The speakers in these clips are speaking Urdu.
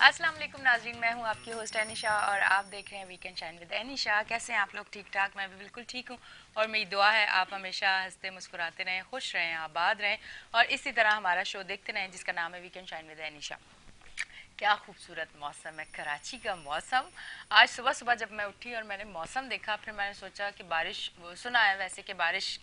السلام علیکم ناظرین، میں ہوں آپ کی ہوسٹ انیشا اور آپ دیکھ رہے ہیں ویکینڈ شائن ود انیشا۔ کیسے ہیں آپ لوگ؟ ٹھیک ٹھاک؟ میں بھی بالکل ٹھیک ہوں اور میری دعا ہے آپ ہمیشہ ہنستے مسکراتے رہیں، خوش رہیں، آباد رہیں اور اسی طرح ہمارا شو دیکھتے رہیں جس کا نام ہے ویکینڈ شائن ود انیشا۔ کیا خوبصورت موسم ہے کراچی کا موسم۔ آج صبح صبح جب میں اٹھی اور میں نے موسم دیکھا، پھر میں نے سوچا کہ بارش، سنا ہے ویسے کہ بارش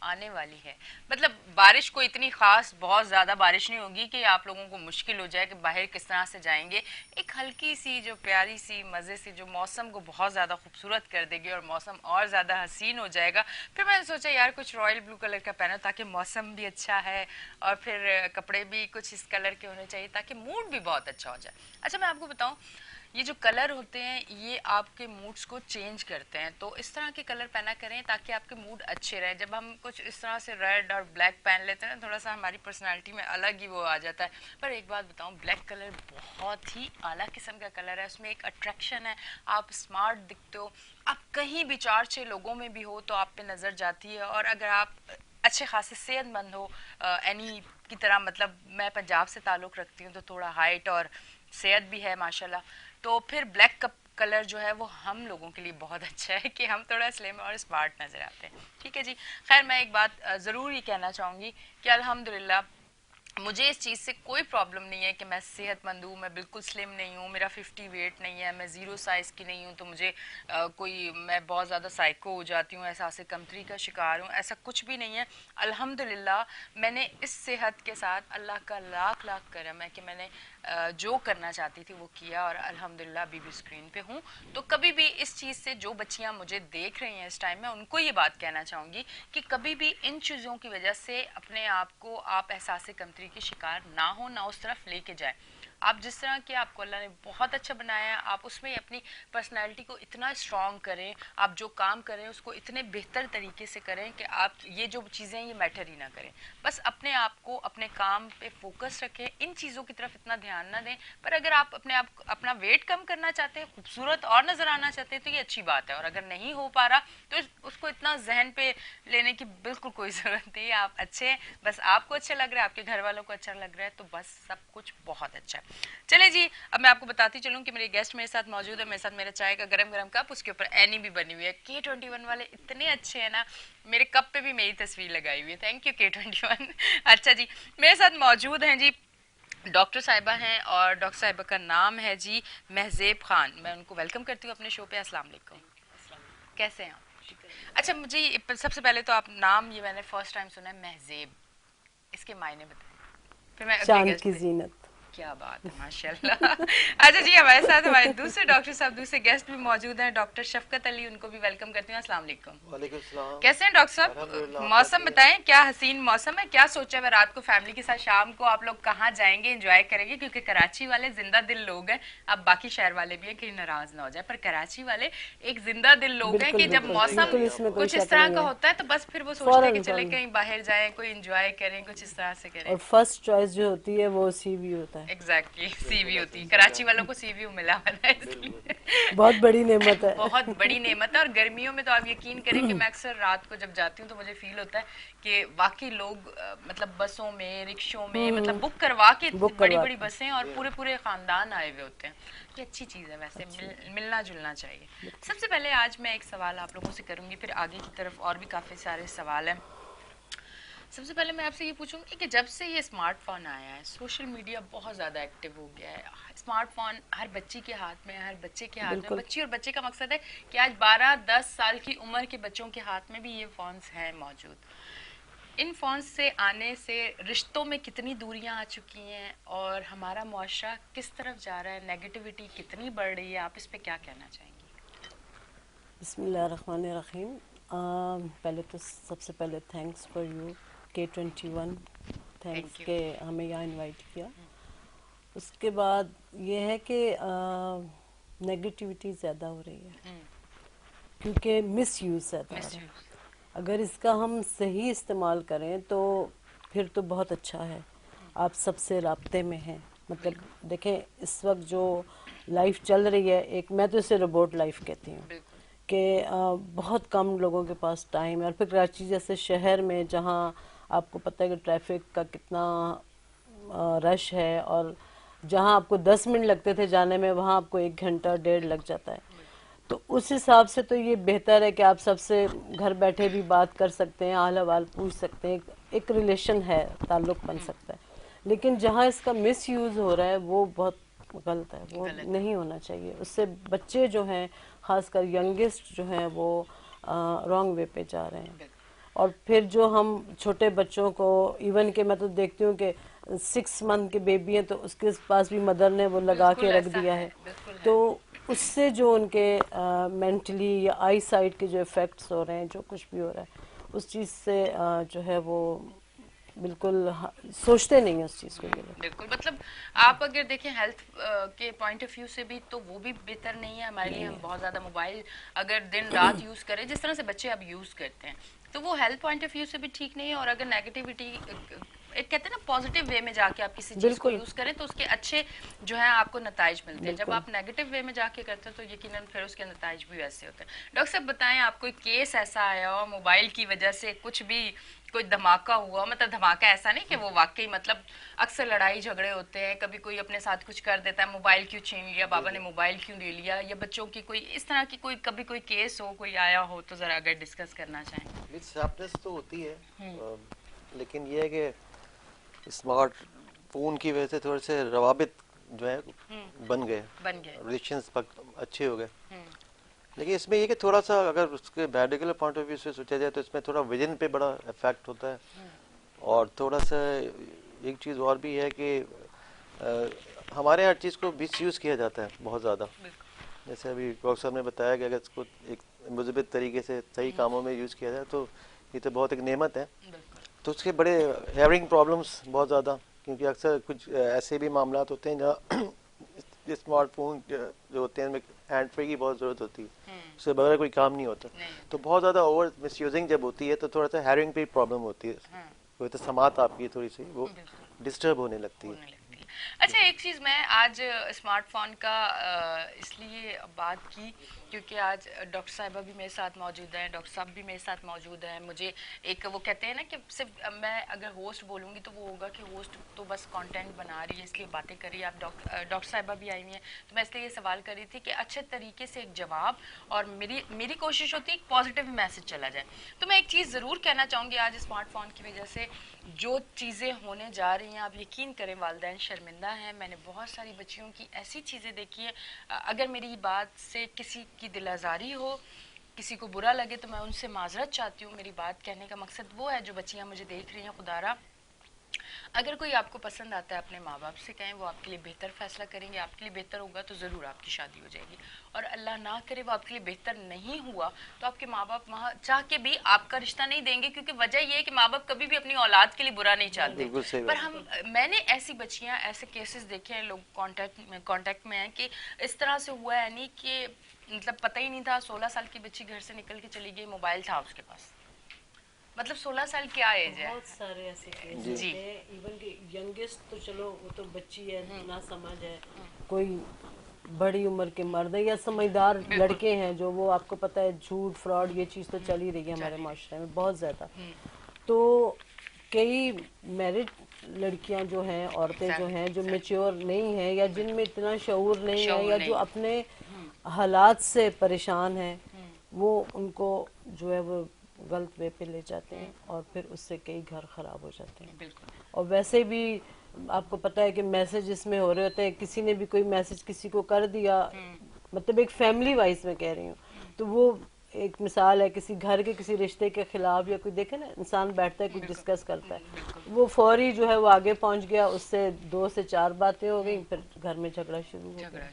آنے والی ہے، مطلب بارش کو اتنی خاص بہت زیادہ بارش نہیں ہوگی کہ آپ لوگوں کو مشکل ہو جائے کہ باہر کس طرح سے جائیں گے۔ ایک ہلکی سی جو پیاری سی مزے سے جو موسم کو بہت زیادہ خوبصورت کر دے گی اور موسم اور زیادہ حسین ہو جائے گا۔ پھر میں نے سوچا یار کچھ رائل بلو کلر کا پہنو تاکہ موسم بھی اچھا ہے اور پھر کپڑے بھی کچھ اس کلر کے ہونے چاہیے تاکہ موڈ بھی بہت اچھا ہو جائے۔ اچھا میں آپ کو بتاؤں، یہ جو کلر ہوتے ہیں یہ آپ کے موڈز کو چینج کرتے ہیں، تو اس طرح کے کلر پہنا کریں تاکہ آپ کے موڈ اچھے رہیں۔ جب ہم کچھ اس طرح سے ریڈ اور بلیک پہن لیتے ہیں نا، تھوڑا سا ہماری پرسنالٹی میں الگ ہی وہ آ جاتا ہے۔ پر ایک بات بتاؤں، بلیک کلر بہت ہی اعلیٰ قسم کا کلر ہے، اس میں ایک اٹریکشن ہے، آپ اسمارٹ دکھتے ہو، آپ کہیں بھی 4-6 لوگوں میں بھی ہو تو آپ پہ نظر جاتی ہے۔ اور اگر آپ اچھے خاصے صحت مند ہو، اینی کی طرح، مطلب میں پنجاب سے تعلق رکھتی ہوں تو تھوڑا ہائٹ اور صحت بھی ہے ماشاءاللہ، تو پھر بلیک کلر جو ہے وہ ہم لوگوں کے لیے بہت اچھا ہے کہ ہم تھوڑا سلیم اور اسمارٹ نظر آتے ہیں۔ ٹھیک ہے جی، خیر میں ایک بات ضرور یہ کہنا چاہوں گی کہ الحمدللہ مجھے اس چیز سے کوئی پرابلم نہیں ہے کہ میں صحت مند ہوں، میں بالکل سلم نہیں ہوں، میرا 50 ویٹ نہیں ہے، میں 0 سائز کی نہیں ہوں تو مجھے کوئی میں بہت زیادہ سائیکو ہو جاتی ہوں، احساس کمتری کا شکار ہوں، ایسا کچھ بھی نہیں ہے۔ الحمدللہ میں نے اس صحت کے ساتھ اللہ کا لاکھ لاکھ کرم ہے کہ میں نے جو کرنا چاہتی تھی وہ کیا اور الحمدللہ ابھی بھی اسکرین پہ ہوں۔ تو کبھی بھی اس چیز سے جو بچیاں مجھے دیکھ رہی ہیں اس ٹائم میں ان کو یہ بات کہنا چاہوں گی کہ کبھی بھی ان چیزوں کی وجہ سے اپنے آپ کو آپ احساس کمتری کے شکار نہ ہو، نہ اس طرف لے کے جائیں۔ آپ جس طرح کہ آپ کو اللہ نے بہت اچھا بنایا ہے، آپ اس میں اپنی پرسنالٹی کو اتنا اسٹرانگ کریں، آپ جو کام کریں اس کو اتنے بہتر طریقے سے کریں کہ آپ یہ جو چیزیں یہ میٹر ہی نہ کریں۔ بس اپنے آپ کو اپنے کام پہ فوکس رکھیں، ان چیزوں کی طرف اتنا دھیان نہ دیں۔ پر اگر آپ اپنا ویٹ کم کرنا چاہتے ہیں، خوبصورت اور نظر آنا چاہتے ہیں تو یہ اچھی بات ہے، اور اگر نہیں ہو پا رہا تو اس کو اتنا ذہن پہ لینے کی بالکل کوئی ضرورت نہیں ہے۔ آپ اچھے ہیں، بس آپ کو اچھا لگ رہا ہے، آپ کے گھر والوں کو اچھا لگ رہا ہے تو بس سب کچھ بہت اچھا ہے۔ چلے جی، اب میں آپ کو بتاتی چلوں کہ میرے گیسٹ میرے ساتھ موجود ہے، میرے ساتھ میرا چائے کا گرم گرم کپ، اس کے اوپر اینی بھی بنی ہوئی ہے۔ K21 والے اتنے اچھے ہیں نا، میرے کپ پہ بھی میری تصویر لگائی ہوئی ہے، تھینک یو K21۔ اچھا جی، میرے ساتھ موجود ہیں جی ڈاکٹر صاحبہ ہیں اور ڈاکٹر صاحبہ کا نام ہے جی مہذیب خان۔ میں ان کو ویلکم کرتی ہوں اپنے شو پہ۔ السلام علیکم، کیسے ہیں آپ؟ اچھا مجھے سب سے پہلے تو آپ نام یہ میں نے فرسٹ ٹائم سنا ہے مہذیب، اس کے معنی بتائیں، پھر میں اگلے شان گیسٹ کی پہ۔ زینت۔ کیا بات ہے، ماشاء اللہ۔ اچھا جی، ہمارے ساتھ ہمارے دوسرے ڈاکٹر صاحب، دوسرے گیسٹ بھی موجود ہیں، ڈاکٹر شفقت علی، ان کو بھی ویلکم کرتی ہوں۔ السلام علیکم۔ وعلیکم السلام۔ کیسے ہیں ڈاکٹر صاحب؟ الحمدللہ، آپ موسم کیسے ہیں؟ بتائیں، کیا حسین موسم ہے، کیا سوچا ہے رات کو فیملی کے ساتھ شام کو آپ لوگ کہاں جائیں گے، انجوائے کریں گے؟ کیونکہ کراچی والے زندہ دل لوگ ہیں، اب باقی شہر والے بھی ہیں کہیں ناراض نہ ہو جائے، پر کراچی والے ایک زندہ دل لوگ ہیں بالکل کہ جب بالکل صحیح کہہ موسم رہی بالکل، ہیں اس آپ، میں کوئی کچھ اس شک طرح نہیں کا ہے۔ ہوتا ہے تو بس پھر وہ سوچتے ہیں کہ فوراً چلے فوراً، کہیں باہر جائیں، کوئی انجوائے کریں، کچھ اس طرح سے کریں۔ اور فرسٹ چوائس جو ہوتی ہے وہ سی وی ہوتا ہے۔ ایگزیکٹلی، سی بالکل وی ایسے ہوتی ہے، صحیح کراچی آپ والوں کو سی وی ملا ہوا ہے اس بالکل لیے بہت بڑی نعمت ہے۔ بہت بڑی نعمت ہے۔ اور گرمیوں میں تو آپ یقین کریں کہ میں اکثر رات کو جب جاتی ہوں تو مجھے فیل ہوتا ہے کہ واقعی لوگ مطلب بسوں میں، رکشوں میں، مطلب بک کروا کے بک بڑی بڑی کرواتے ہیں۔ بسیں اور پورے پورے خاندان آئے ہوئے ہوتے ہیں۔ یہ اچھی چیز ہے ویسے، اچھی ملنا جلنا چاہیے۔ سب سے پہلے آج میں ایک سوال آپ لوگوں سے کروں گی، پھر آگے کی طرف اور بھی کافی سارے سوال ہیں۔ سب سے پہلے میں آپ سے یہ پوچھوں گی کہ جب سے یہ اسمارٹ فون آیا ہے، سوشل میڈیا بہت زیادہ ایکٹیو ہو گیا ہے، اسمارٹ فون ہر بچی کے ہاتھ میں، ہر بچے کے ہاتھ میں، بالکل بچی اور بچے کا مقصد ہے کہ آج 12-10 سال کی عمر کے بچوں کے ہاتھ میں بھی یہ فونز ہیں موجود۔ ان فونز سے آنے سے رشتوں میں کتنی دوریاں آ چکی ہیں اور ہمارا معاشرہ کس طرف جا رہا ہے، نیگیٹیوٹی کتنی بڑھ رہی ہے، آپ اس پہ کیا کہنا چاہیں گی؟ بسم اللہ الرحمن الرحیم۔ پہلے تو سب سے پہلے thanks for you K21، thanks thank you. کہ ہمیں یہاں انوائٹ کیا۔ اس کے بعد یہ ہے کہ نیگیٹیوٹی زیادہ ہو رہی ہے کیونکہ مس یوز زیادہ ہو مس رہا یوز۔ ہے۔ اگر اس کا ہم صحیح استعمال کریں تو پھر تو بہت اچھا ہے، آپ سب سے رابطے میں ہیں۔ مطلب بالکل دیکھیں اس وقت جو لائف چل رہی ہے، ایک میں تو اسے روبوٹ لائف کہتی ہوں بالکل کہ بہت کم لوگوں کے پاس ٹائم ہے، اور پھر کراچی جیسے شہر میں جہاں آپ کو پتہ ہے کہ ٹریفک کا کتنا رش ہے، اور جہاں آپ کو 10 منٹ لگتے تھے جانے میں وہاں آپ کو 1 گھنٹہ 1.5 لگ جاتا ہے. تو اس حساب سے تو یہ بہتر ہے کہ آپ سب سے گھر بیٹھے بھی بات کر سکتے ہیں, حال حوال پوچھ سکتے ہیں, ایک ریلیشن ہے, تعلق بن سکتا ہے. لیکن جہاں اس کا مس یوز ہو رہا ہے وہ بہت غلط ہے, وہ نہیں ہونا چاہیے. اس سے بچے جو ہیں خاص کر ینگسٹ جو ہیں وہ رانگ وے پہ جا رہے ہیں. اور پھر جو ہم چھوٹے بچوں کو ایون کہ میں تو دیکھتی ہوں کہ 6 منتھ کے بیبی ہیں تو اس کے پاس بھی مدر نے وہ لگا کے رکھ دیا ہے. تو اس سے جو ان کے مینٹلی یا آئی سائٹ کے جو افیکٹس ہو رہے ہیں, جو کچھ بھی ہو رہا ہے, اس چیز سے جو ہے وہ بالکل سوچتے نہیں ہیں اس چیز کو. بالکل, مطلب آپ اگر دیکھیں ہیلتھ کے پوائنٹ آف ویو سے بھی تو وہ بھی بہتر نہیں ہے ہمارے لیے. ہم بہت زیادہ موبائل اگر دن رات یوز کریں جس طرح سے بچے اب یوز کرتے ہیں تو وہ ہیلتھ پوائنٹ آف ویو سے بھی ٹھیک نہیں ہے. اور اگر نیگیٹیوٹی ایک کہتے ہیں نا پازیٹیو وے میں جا کے آپ کسی چیز کو یوز کریں تو اس کے اچھے جو ہیں آپ کو نتائج ملتے ہیں. جب آپ نیگیٹیو وے میں جا کے کرتے ہیں تو یقیناً پھر اس کے نتائج بھی ویسے ہوتے ہیں. ڈاکٹر صاحب بتائیں, آپ کوئی کیس ایسا آیا ہو موبائل کی وجہ سے کچھ بھی کوئی دھماکہ ہوا, مطلب دھماکہ ایسا نہیں کہ وہ واقعی, مطلب اکثر لڑائی جھگڑے ہوتے ہیں, کبھی کوئی اپنے ساتھ کچھ کر دیتا ہے, موبائل کیوں چھین لیا, بابا نے موبائل کیوں لے لیا, یا بچوں کی کوئی اس طرح کی کوئی کبھی کوئی کیس ہو, کوئی آیا ہو تو ذرا اگر ڈسکس کرنا چاہیں. شارپنیس تو ہوتی ہے, لیکن یہ ہے کہ اسمارٹ فون کی وجہ سے تھوڑے سے روابط جو ہے بن گئے, ریلیشنس اچھے ہو گئے. لیکن اس میں یہ کہ تھوڑا سا اگر اس کے میڈیکل پوائنٹ آف ویو سے سوچا جائے تو اس میں تھوڑا ویژن پہ بڑا افیکٹ ہوتا ہے. اور تھوڑا سا ایک چیز اور بھی ہے کہ ہمارے ہر چیز کو مس یوز کیا جاتا ہے بہت زیادہ. جیسے ابھی ڈاکٹر صاحب نے بتایا کہ اگر اس کو ایک مثبت طریقے سے صحیح کاموں میں یوز کیا جائے تو یہ تو بہت ایک نعمت ہے. تو اس کے بڑے ہیئرنگ پرابلمس بہت زیادہ, کیونکہ اکثر کچھ ایسے بھی معاملات ہوتے ہیں جہاں اسمارٹ فون جو ہوتے ہیں ان میں ہینڈ فری کی بہت ضرورت ہوتی ہے, اس سے بغیر کوئی کام نہیں ہوتا. تو بہت زیادہ اوور مس یوزنگ جب ہوتی ہے تو تھوڑا سا ہیئرنگ پہ پرابلم ہوتی ہے, کوئی تو سماعت آپ کی تھوڑی سی وہ ڈسٹرب ہونے لگتی ہے. اچھا, ایک چیز میں آج اسمارٹ فون کا اس لیے بات کی کیونکہ آج ڈاکٹر صاحبہ بھی میرے ساتھ موجود ہیں, ڈاکٹر صاحب بھی میرے ساتھ موجود ہیں. مجھے ایک وہ کہتے ہیں نا کہ صرف میں اگر ہوسٹ بولوں گی تو وہ ہوگا کہ ہوسٹ تو بس کانٹینٹ بنا رہی ہے اس لیے باتیں کر رہی ہے. آپ ڈاکٹر صاحبہ بھی آئی ہوئی ہیں تو میں اس لیے یہ سوال کر رہی تھی کہ اچھے طریقے سے ایک جواب, اور میری کوشش ہوتی ہے ایک پازیٹیو میسج چلا جائے. تو میں ایک چیز ضرور کہنا چاہوں گی, آج اسمارٹ فون کی وجہ سے جو چیزیں ہونے جا رہی ہیں آپ یقین کریں والدین شرمندہ ہیں. میں نے بہت ساری بچیوں کی ایسی چیزیں دیکھی ہیں, اگر میری بات سے کسی کی دل آزاری ہو, کسی کو برا لگے تو میں ان سے معذرت چاہتی ہوں. میری بات کہنے کا مقصد وہ ہے, جو بچیاں مجھے دیکھ رہی ہیں, خدا را اگر کوئی آپ کو پسند آتا ہے اپنے ماں باپ سے کہیں, وہ آپ کے لیے بہتر فیصلہ کریں گے, آپ کے لیے بہتر ہوگا تو ضرور آپ کی شادی ہو جائے گی. اور اللہ نہ کرے وہ آپ کے لیے بہتر نہیں ہوا تو آپ کے ماں باپ وہاں چاہ کے بھی آپ کا رشتہ نہیں دیں گے, کیونکہ وجہ یہ ہے کہ ماں باپ کبھی بھی اپنی اولاد کے لیے برا نہیں چاہتے. پر میں نے ایسی بچیاں, ایسے کیسز دیکھے ہیں, لوگ کانٹیکٹ میں ہیں کہ اس طرح سے ہوا ہے نہیں کہ مطلب پتہ ہی نہیں تھا, 16 سال کی بچی گھر سے نکل کے چلی گئی, موبائل تھا اس کے پاس, مطلب 16 سال کیا ایج ہے. بہت سارے ایسے کیسز ہیں, ایون کہ ینگسٹ تو چلو وہ تو بچی ہے, نہ سمجھ ہے, کوئی بڑی عمر کے مرد ہیں یا سمجھدار لڑکے ہیں جو وہ آپ کو پتہ ہے جھوٹ فراڈ یہ چیز تو چل ہی رہی ہے ہمارے معاشرے میں بہت زیادہ. تو کئی میرڈ لڑکیاں جو ہیں, عورتیں جو ہیں جو میچور نہیں ہیں یا جن میں اتنا شعور نہیں ہے یا جو اپنے حالات سے پریشان ہیں, وہ ان کو جو ہے وہ غلط وے پہ لے جاتے ہیں اور پھر اس سے کئی گھر خراب ہو جاتے ہیں. اور ویسے بھی آپ کو پتہ ہے کہ میسج اس میں ہو رہے ہوتے ہیں, کسی نے بھی کوئی میسج کسی کو کر دیا, مطلب ایک فیملی وائز میں کہہ رہی ہوں, تو وہ ایک مثال ہے کسی گھر کے کسی رشتے کے خلاف, یا کوئی دیکھے نا انسان بیٹھتا ہے کچھ ڈسکس کرتا ہے, وہ فوری جو ہے وہ آگے پہنچ گیا, اس سے 2 سے 4 باتیں ہو گئیں, پھر گھر میں جھگڑا شروع ہو گیا.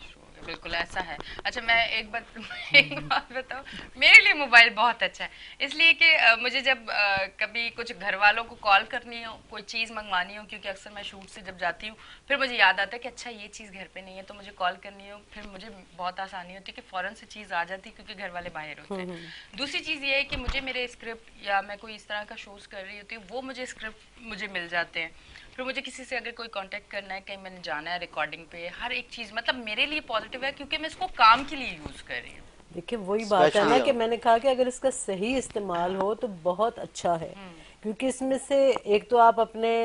بالکل ایسا ہے. اچھا میں ایک بات بتاؤں, میرے لیے موبائل بہت اچھا ہے اس لیے کہ مجھے جب کبھی کچھ گھر والوں کو کال کرنی ہو, کوئی چیز منگوانی ہو, کیونکہ اکثر میں شوٹ سے جب جاتی ہوں پھر مجھے یاد آتا ہے کہ اچھا یہ چیز گھر پہ نہیں ہے, تو مجھے کال کرنی ہو, پھر مجھے بہت آسانی ہوتی ہے کہ فوراً سے چیز آ جاتی کیونکہ گھر والے باہر ہوتے ہیں. دوسری چیز یہ ہے کہ مجھے میرے اسکرپٹ یا میں کوئی اس طرح کا شوز کر رہی ہوتی ہوں, وہ مجھے اسکرپٹ مجھے مل جاتے ہیں. پھر مجھے کسی سے اگر کوئی کانٹیکٹ کرنا ہے, کہیں میں نے جانا ہے ریکارڈنگ پہ, ہر ایک چیز مطلب میرے لیے پازیٹیو ہے کیونکہ میں اس کو کام کے لیے یوز کر رہی ہوں. دیکھیں وہی بات ہے نا کہ میں نے کہا کہ اگر اس کا صحیح استعمال ہو تو بہت اچھا ہے, کیونکہ اس میں سے ایک تو آپ اپنے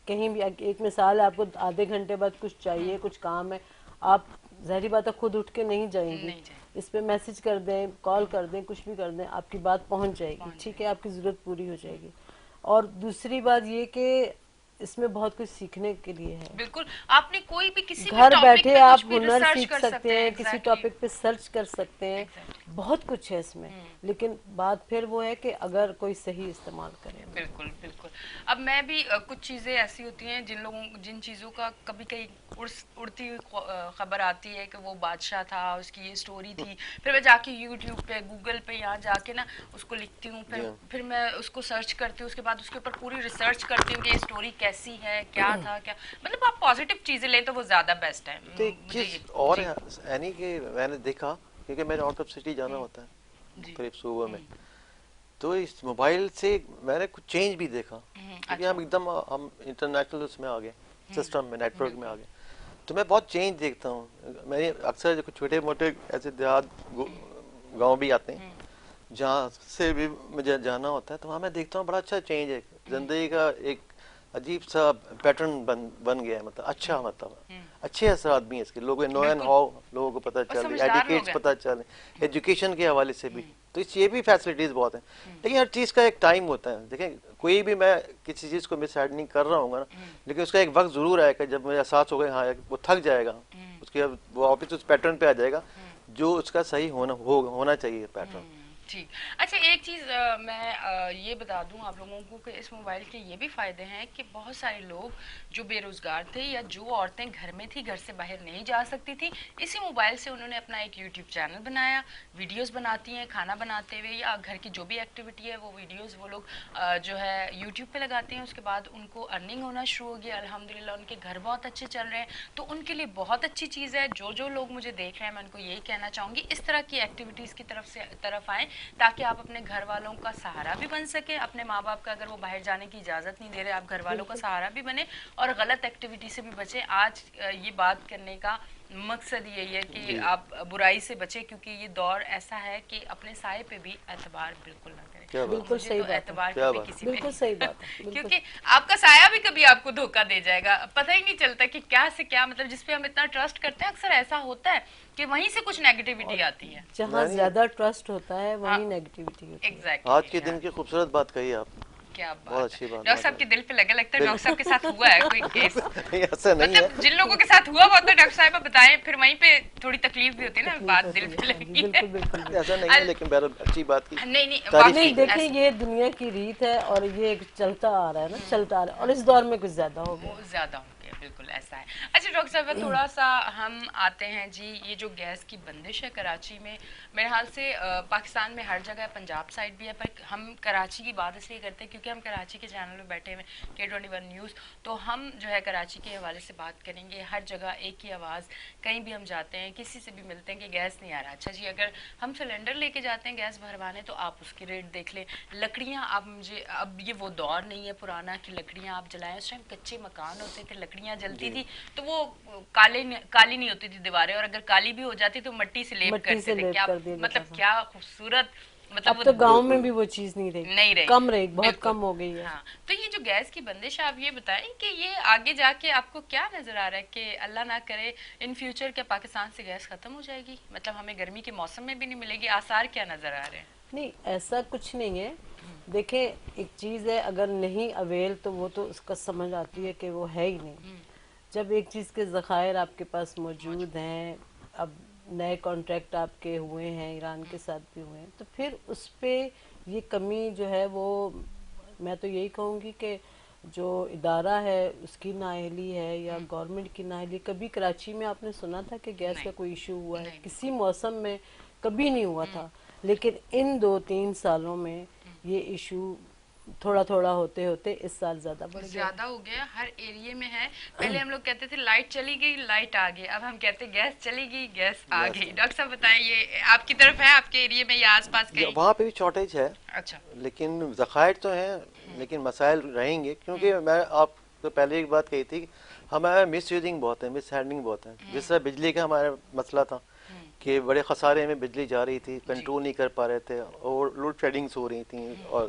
کہیں بھی ایک مثال ہے, آپ کو آدھے گھنٹے بعد کچھ چاہیے, کچھ کام ہے, آپ ظاہری بات ہے خود اٹھ کے نہیں جائیں گی, اس پہ میسج کر دیں, کال کر دیں, کچھ بھی کر دیں, آپ کی بات پہنچ جائے گی, ٹھیک ہے, آپ کی ضرورت پوری ہو جائے گی. اور دوسری بات یہ کہ اس میں بہت کچھ سیکھنے کے لیے ہے. بالکل, آپ نے کوئی بھی کسی بھی گھر ٹاپک بیٹھے پہ آپ کچھ بھی ہنر ریسرچ سیکھ کر سکتے ہیں, کسی ایگزیکٹلی ٹاپک پہ سرچ کر سکتے ہیں, بہت کچھ ہے اس میں. لیکن بات پھر وہ ہے کہ اگر کوئی صحیح استعمال کرے. بالکل بالکل. اب میں بھی کچھ چیزیں ایسی ہوتی ہیں جن چیزوں کا کبھی کہیں اڑتی ہوئی خبر آتی ہے کہ وہ بادشاہ تھا, اس کی یہ سٹوری تھی, پھر میں جا کے یوٹیوب پہ گوگل پہ یہاں جا کے نا اس کو لکھتی ہوں, پھر میں اس کو سرچ کرتی ہوں, اس کے بعد اس کے اوپر پوری ریسرچ کرتی ہوں کہ یہ سٹوری کیسی ہے, کیا تھا, کیا مطلب آپ پازیٹیو چیزیں لیں تو وہ زیادہ بیسٹ ہے. چیز اور یعنی کہ میں نے دیکھا, کیونکہ میں نے آؤٹ آف سٹی جانا ہوتا ہے قریب صوبہ میں, تو اس موبائل سے میں نے کچھ چینج بھی دیکھا, کیونکہ ہم ایک دم ہم انٹرنیشنل اس میں آ گئے, سسٹم میں, نیٹ ورک میں آ گئے, تو میں بہت چینج دیکھتا ہوں. میں اکثر چھوٹے موٹے ایسے دیہات گاؤں بھی آتے ہیں جہاں سے بھی مجھے جانا ہوتا ہے, تو وہاں میں دیکھتا ہوں بڑا اچھا چینج ہے, زندگی کا ایک عجیب سا پیٹرن بن گیا ہے, مطلب اچھا, مطلب اچھے اثرات بھی ہیں اس کے, لوگوں نو اینڈ ہاؤ لوگوں کو پتہ چلے, ایڈیکیٹس پتہ چلے, ایجوکیشن کے حوالے سے بھی, تو اس یہ بھی فیسلٹیز بہت ہیں. لیکن ہر چیز کا ایک ٹائم ہوتا ہے. دیکھیں کوئی بھی میں کسی چیز کو مس ہینڈلنگ کر رہا ہوں گا نا, لیکن اس کا ایک وقت ضرور آئے گا جب مجھے احساس ہوگا ہاں وہ تھک جائے گا, اس کے وہ واپس اس پیٹرن پہ آ جائے گا جو اس کا صحیح ہونا چاہیے پیٹرن. ٹھیک. اچھا ایک چیز میں یہ بتا دوں آپ لوگوں کو کہ اس موبائل کے یہ بھی فائدے ہیں کہ بہت سارے لوگ جو بے روزگار تھے یا جو عورتیں گھر میں تھی, گھر سے باہر نہیں جا سکتی تھی, اسی موبائل سے انہوں نے اپنا ایک یوٹیوب چینل بنایا, ویڈیوز بناتی ہیں کھانا بناتے ہوئے یا گھر کی جو بھی ایکٹیویٹی ہے وہ ویڈیوز وہ لوگ جو ہے یوٹیوب پہ لگاتے ہیں. اس کے بعد ان کو ارننگ ہونا شروع ہو گیا, الحمدللہ ان کے گھر بہت اچھے چل رہے ہیں, تو ان کے لیے بہت اچھی چیز ہے. جو لوگ مجھے دیکھ رہے ہیں میں ان کو یہی کہنا چاہوں گی اس طرح کی ایکٹیویٹیز کی طرف آئیں تاکہ آپ اپنے گھر والوں کا سہارا بھی بن سکیں, اپنے ماں باپ کا اگر وہ باہر جانے کی اجازت نہیں دے رہے آپ گھر والوں کا سہارا بھی بنے, اور غلط ایکٹیویٹی سے بھی بچیں. آج یہ بات کرنے کا مقصد یہی ہے کہ آپ برائی سے بچیں, کیونکہ یہ دور ایسا ہے کہ اپنے سائے پہ بھی اعتبار بالکل نہ کریں. بالکل صحیح بات ہے, اعتبار کبھی کسی پہ بالکل صحیح بات ہے, کیونکہ آپ کا سایہ بھی کبھی آپ کو دھوکہ دے جائے گا, پتہ ہی نہیں چلتا کہ کیا سے کیا, مطلب جس پہ ہم اتنا ٹرسٹ کرتے ہیں اکثر ایسا ہوتا ہے کہ وہیں سے کچھ نیگیٹیوٹی آتی ہے. جہاں زیادہ ٹرسٹ ہوتا ہے وہیں نیگیٹیوٹی ہوتی ہے. ایگزیکٹلی. آج کے دن کی خوبصورت بات کہی آپ, کیا بہت اچھی بات. ڈاکٹر صاحب کے دل پہ لگتا ہے ڈاکٹر صاحب کے ساتھ ہوا ہے کوئی کیس, ایسا نہیں ہے, مطلب جن لوگوں کے ساتھ ہوا ہوتا ہے ڈاکٹر صاحب بتائیں, پھر وہیں پہ تھوڑی تکلیف بھی ہوتی ہے نا, بات دل پہ لگی ہے. بالکل بالکل ایسا نہیں ہے, لیکن بہرحال اچھی بات کی. نہیں دیکھیں یہ دنیا کی ریت ہے اور یہ ایک چلتا آ رہا ہے نا, چلتا آ رہا ہے, اور اس دور میں کچھ زیادہ ہو گیا, بہت زیادہ ہو گیا, بالکل ایسا ہے. اچھا ڈاکٹر صاحب تھوڑا سا ہم آتے ہیں جی, یہ جو گیس کی بندش ہے کراچی میں, میرے حال سے پاکستان میں ہر جگہ, پنجاب سائڈ بھی ہے, پر ہم کراچی کی بات اس لیے کرتے ہیں کیونکہ ہم کراچی کے چینل میں بیٹھے ہوئے K21 نیوز, تو ہم جو ہے کراچی کے حوالے سے بات کریں گے. ہر جگہ ایک ہی آواز, کہیں بھی ہم جاتے ہیں کسی سے بھی ملتے ہیں کہ گیس نہیں آ رہا. اچھا جی, اگر ہم سلنڈر لے کے جاتے ہیں گیس بھروانے تو آپ اس کی ریٹ دیکھ لیں. لکڑیاں آپ مجھے, اب یہ وہ دور نہیں ہے پرانا کہ لکڑیاں آپ جلائیں, اس ٹائم کچے مکان ہوتے تھے, لکڑیاں جلتی تھی تو وہ کالی نہیں ہوتی تھی دیواریں, اور اگر کالی بھی ہو جاتی تو مٹی سے لیپ کرتے تھے. کیا مطلب کیا خوبصورت, مطلب اب تو گاؤں میں بھی وہ چیز نہیں رہی, کم رہی, بہت کم ہو گئی ہے. ہاں, تو یہ جو گیس کی بندش ہے آپ یہ بتائیں کہ یہ آگے جا کے آپ کو کیا نظر آ رہا ہے کہ اللہ نہ کرے ان فیوچر کیا پاکستان سے گیس ختم ہو جائے گی, مطلب ہمیں گرمی کے موسم میں بھی نہیں ملے گی, آثار کیا نظر آ رہے ہیں؟ نہیں ایسا کچھ نہیں ہے. دیکھیں ایک چیز ہے, اگر نہیں اویل تو وہ تو اس کا سمجھ آتی ہے کہ وہ ہے ہی نہیں. جب ایک چیز کے ذخائر آپ کے پاس موجود ہیں, اب نئے کانٹریکٹ آپ کے ہوئے ہیں, ایران کے ساتھ بھی ہوئے ہیں, تو پھر اس پہ یہ کمی جو ہے وہ, میں تو یہی کہوں گی کہ جو ادارہ ہے اس کی نااہلی ہے یا گورنمنٹ کی نااہلی. کبھی کراچی میں آپ نے سنا تھا کہ گیس کا کوئی ایشو ہوا ہے؟ کسی موسم میں کبھی نہیں ہوا تھا, لیکن ان 2-3 سالوں میں یہ ایشو تھوڑا تھوڑا ہوتے ہوتے اس سال زیادہ بڑھ گیا, زیادہ ہو گیا. ہر ایریے میں ہے. پہلے ہم لوگ کہتے تھے لائٹ چلی گئی لائٹ آ گئی, اب ہم کہتے گیس چلی گئی گیس آ گئی. ڈاکٹر صاحب بتائیں یہ آپ کی طرف ہے, آپ کے ایریے میں یا آس پاس کہیں؟ وہاں پہ بھی شارٹیج ہے. اچھا, لیکن ذخائر تو ہیں, لیکن مسائل رہیں گے, کیونکہ میں آپ کو پہلے ایک بات کہی تھی, ہمارا مس یوزنگ بہت ہے, مس ہینڈلنگ بہت ہے. جس طرح بجلی کا ہمارا مسئلہ تھا کہ بڑے خسارے میں بجلی جا رہی تھی, کنٹرول نہیں کر پا رہے تھے, اور لوڈ شیڈنگس ہو رہی تھیں, اور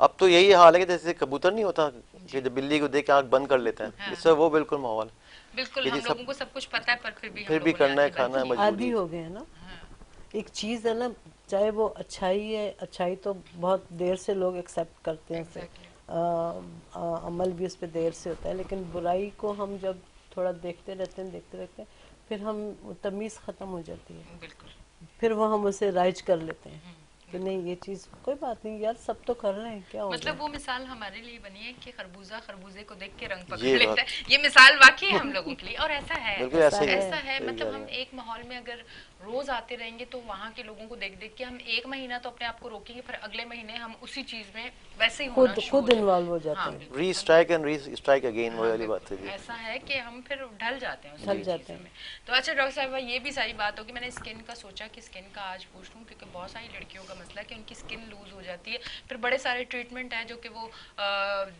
اب تو یہی حال ہے کہ جیسے کبوتر نہیں ہوتا کہ جب بلی کو دیکھ کے آنکھ بند کر لیتا ہے، اس سے وہ بالکل ماحول بالکل ہم لوگوں کو سب کچھ پتا ہے پر پھر بھی کرنا ہے، کھانا ہے، مجبوری عادی ہو گئے ہیں نا. ایک چیز ہے نا، چاہے وہ اچھائی ہے، اچھائی تو بہت دیر سے لوگ ایکسیپٹ کرتے ہیں، عمل بھی اس پہ دیر سے ہوتا ہے، لیکن برائی کو ہم جب تھوڑا دیکھتے رہتے ہیں پھر ہم تمیز ختم ہو جاتی ہے، بالکل پھر وہ ہم اسے رائج کر لیتے ہیں کہ نہیں یہ چیز کوئی بات نہیں یار، سب تو کر رہے ہیں، کیا ہو گیا. مطلب وہ مثال ہمارے لیے بنی ہے کہ خربوزہ خربوزے کو دیکھ کے رنگ پکڑ یہ لیتا بات ہے، یہ مثال واقعی ہے ہم لوگوں کے لیے. اور ایسا ہے بالکل ایسا ہی ایسا ہے صحیح مطلب کہہ ہم رہے ہیں. ایک ماحول میں اگر روز آتے رہیں گے تو وہاں کے لوگوں کو دیکھ دیکھ کے ہم ایک مہینہ تو اپنے آپ کو روکیں گے، پھر اگلے مہینے ہم اسی چیز میں ویسے ہی ہونا شروع خود انوالو ہو جاتے ہیں. Restrike and restrike again, وہ والی بات ہے جی. ایسا ہے کہ ہم پھر ڈھل جاتے ہیں اس ڈھل جاتے چیزوں ہیں. میں. تو اچھا ڈاکٹر صاحبہ یہ بھی ساری بات ہوگی، میں نے اسکن کا سوچا کہ اسکن کا آج پوچھ لوں کیونکہ بہت ساری لڑکیوں کا مسئلہ ہے کہ ان کی اسکن لوز ہو جاتی ہے، پھر بڑے سارے ٹریٹمنٹ ہیں جو کہ وہ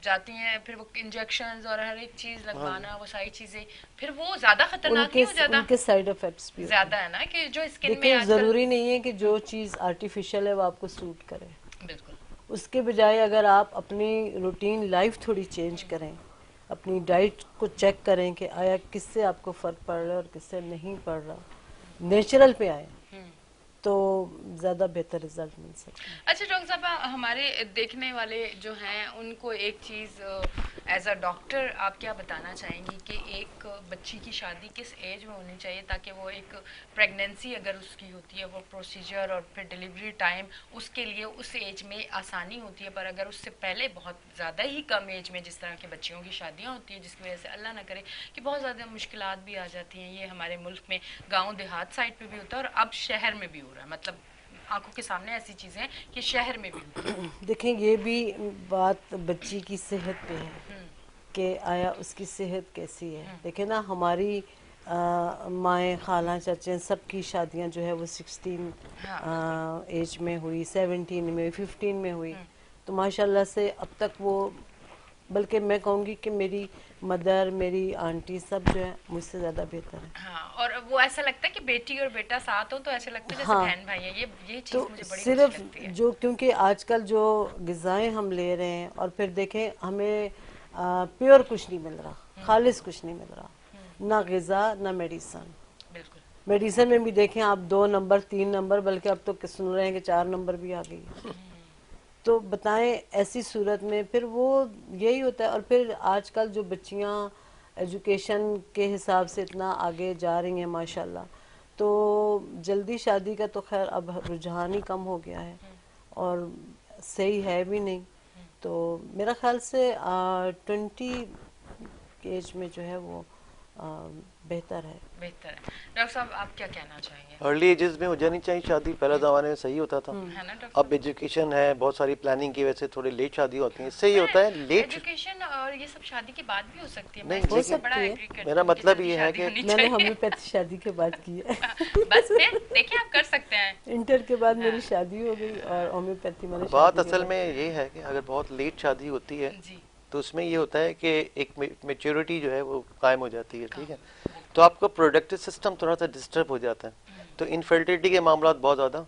جاتی ہیں، پھر وہ انجیکشنز اور ہر ایک چیز لگوانا، وہ ساری چیزیں پھر وہ زیادہ خطرناک نہیں ہو جاتا؟ ان کے سائیڈ افیکٹس بھی زیادہ ہے نا کہ جو اسکن میں دیکھیں، آج کل ضروری نہیں ہے کہ جو چیز آرٹیفیشل ہے وہ آپ کو سوٹ کرے. بالکل اس کے بجائے اگر آپ اپنی روٹین لائف تھوڑی چینج کریں، اپنی ڈائٹ کو چیک کریں کہ آیا کس سے آپ کو فرق پڑ رہا ہے اور کس سے نہیں پڑ رہا، نیچرل پہ آئیں تو زیادہ بہتر رزلٹ مل سکتا ہے. اچھا ڈاکٹر صاحبہ، ہمارے دیکھنے والے جو ہیں ان کو ایک چیز ایز اے ڈاکٹر آپ کیا بتانا چاہیں گی کہ ایک بچی کی شادی کس ایج میں ہونی چاہیے تاکہ وہ ایک پریگنینسی اگر اس کی ہوتی ہے وہ پروسیجر اور پھر ڈیلیوری ٹائم اس کے لیے اس ایج میں آسانی ہوتی ہے، پر اگر اس سے پہلے بہت زیادہ ہی کم ایج میں جس طرح کے بچیوں کی شادیاں ہوتی ہیں جس کی وجہ سے اللہ نہ کرے کہ بہت زیادہ مشکلات بھی آ جاتی ہیں، یہ ہمارے ملک میں گاؤں دیہات سائڈ پہ بھی ہوتا ہے اور اب شہر میں بھی ہو رہا ہے، مطلب آنکھوں کے سامنے ایسی چیزیں ہیں کہ شہر میں بھی ہوتی ہیں. دیکھیں یہ بھی بات بچی کی صحت پہ ہے کہ آیا اس کی صحت کیسی ہے. دیکھیں نا ہماری مائیں، خالہ، چچیں سب کی شادیاں جو ہے وہ 16 ایج میں ہوئی، 17 میں، 15 میں ہوئی، تو ماشاءاللہ سے اب تک وہ، بلکہ میں کہوں گی کہ میری مدر، میری آنٹی سب جو ہے مجھ سے زیادہ بہتر ہے. ہاں، اور وہ ایسا لگتا ہے کہ بیٹی اور بیٹا ساتھ ہو تو ایسا لگتا ہے جیسے بہن بھائی ہیں. یہ چیز تو مجھے بڑی اچھی صرف لگتی ہے. جو کیونکہ آج کل جو غذائیں ہم لے رہے ہیں اور پھر دیکھیں ہمیں پیور کچھ نہیں مل رہا، خالص کچھ نہیں مل رہا، نہ غذا نہ میڈیسن. بالکل میڈیسن میں بھی دیکھیں آپ 2 نمبر 3 نمبر، بلکہ اب تو سن رہے ہیں کہ 4 نمبر بھی آ گئی ہے. تو بتائیں ایسی صورت میں پھر وہ یہی ہوتا ہے. اور پھر آج کل جو بچیاں ایجوکیشن کے حساب سے اتنا آگے جا رہی ہیں ماشاءاللہ، تو جلدی شادی کا تو خیر اب رجحان ہی کم ہو گیا ہے اور صحیح ہے بھی نہیں. تو میرا خیال سے 20 ایج میں جو ہے وہ بہتر ہے. بہتر ہے. ڈاکٹر صاحب آپ کیا کہنا چاہیں گے؟ ارلی ایجز میں ہو جانی چاہیے شادی، پہلے زمانے میں صحیح ہوتا تھا. ہے نا ڈاکٹر اب ایجوکیشن ہے، بہت ساری پلاننگ کی وجہ سے تھوڑی لیٹ شادی ہوتی ہیں. اس سے یہ ہوتا ہے لیٹ، ایجوکیشن اور یہ سب شادی کے بعد بھی ہو سکتی ہے. نہیں میں اس سے لیکن بڑا ایگری کرتی میرا ہوں کہ مطلب جلدی یہ ہے شادی کہ ہونی میں نے چاہیے. ہومیوپیتھی شادی کے بعد کی ہے. بس پھر دیکھیں آپ کر سکتے ہیں. انٹر کے بعد میری شادی ہو گئی اور ہومیوپیتھی میں نے بات شادی کے اصل بعد میں یہ ہے کہ اگر بہت لیٹ شادی ہوتی ہے جی تو اس میں یہ ہوتا ہے کہ ایک میچورٹی جو ہے وہ قائم ہو جاتی ہے. ٹھیک ہے، تو آپ کا پروڈکٹیو سسٹم تھوڑا سا ڈسٹرب ہو جاتا ہے، تو انفرٹیلٹی کے معاملات بہت زیادہ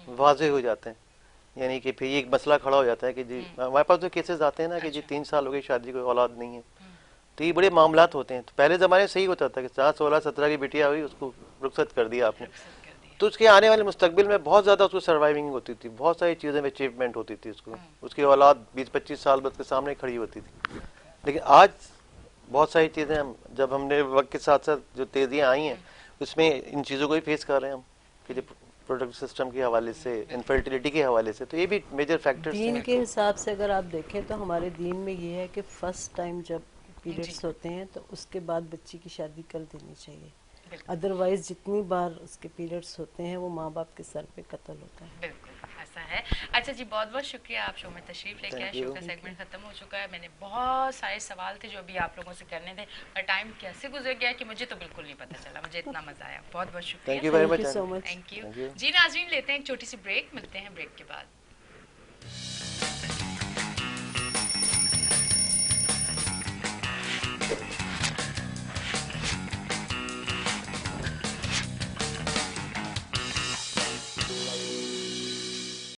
واضح ہو جاتے ہیں. یعنی کہ پھر یہ ایک مسئلہ کھڑا ہو جاتا ہے کہ جی ہمارے پاس جو کیسز آتے ہیں نا کہ جی 3 سال ہو گئی شادی کو، اولاد نہیں ہے، تو یہ بڑے معاملات ہوتے ہیں. تو پہلے زمانے صحیح ہوتا تھا کہ 16 17 کی بیٹیاں ہوئی اس کو رخصت کر دیا آپ نے، تو اس کے آنے والے مستقبل میں بہت زیادہ اس کو سروائیونگ ہوتی تھی، بہت ساری چیزیں میں اچیومنٹ ہوتی تھی اس کو، اس کی اولاد 20-25 سال بعد کے سامنے کھڑی ہوتی تھی. لیکن آج بہت ساری چیزیں جب ہم نے وقت کے ساتھ ساتھ جو تیزیاں آئی ہیں اس میں ان چیزوں کو بھی فیس کر رہے ہیں ہم کہ جو پروڈکٹ سسٹم کے حوالے سے، انفرٹیلٹی کے حوالے سے، تو یہ بھی میجر فیکٹرز ہیں. دین کے حساب سے اگر آپ دیکھیں تو ہمارے دین میں یہ ہے کہ فرسٹ ٹائم جب پیریڈس ہوتے ہیں تو اس کے بعد بچی کی شادی کر دینی چاہیے. ادروائز جتنی بار اس کے پیریڈس ہوتے ہیں وہ ماں باپ کے سر پہ قتل ہوتا ہے. بالکل ایسا ہے. اچھا جی، بہت بہت شکریہ، آپ شو میں تشریف لے کے آئے. شو کا سیگمنٹ ختم ہو چکا ہے. میں نے بہت سارے سوال تھے جو ابھی آپ لوگوں سے کرنے تھے اور ٹائم کیسے گزر گیا کہ مجھے تو بالکل نہیں پتہ چلا. مجھے اتنا مزہ آیا. بہت بہت شکریہ. Thank you very much. So much. Thank you. جی ناظرین، لیتے ہیں ایک چھوٹی سی بریک، ملتے ہیں بریک کے بعد.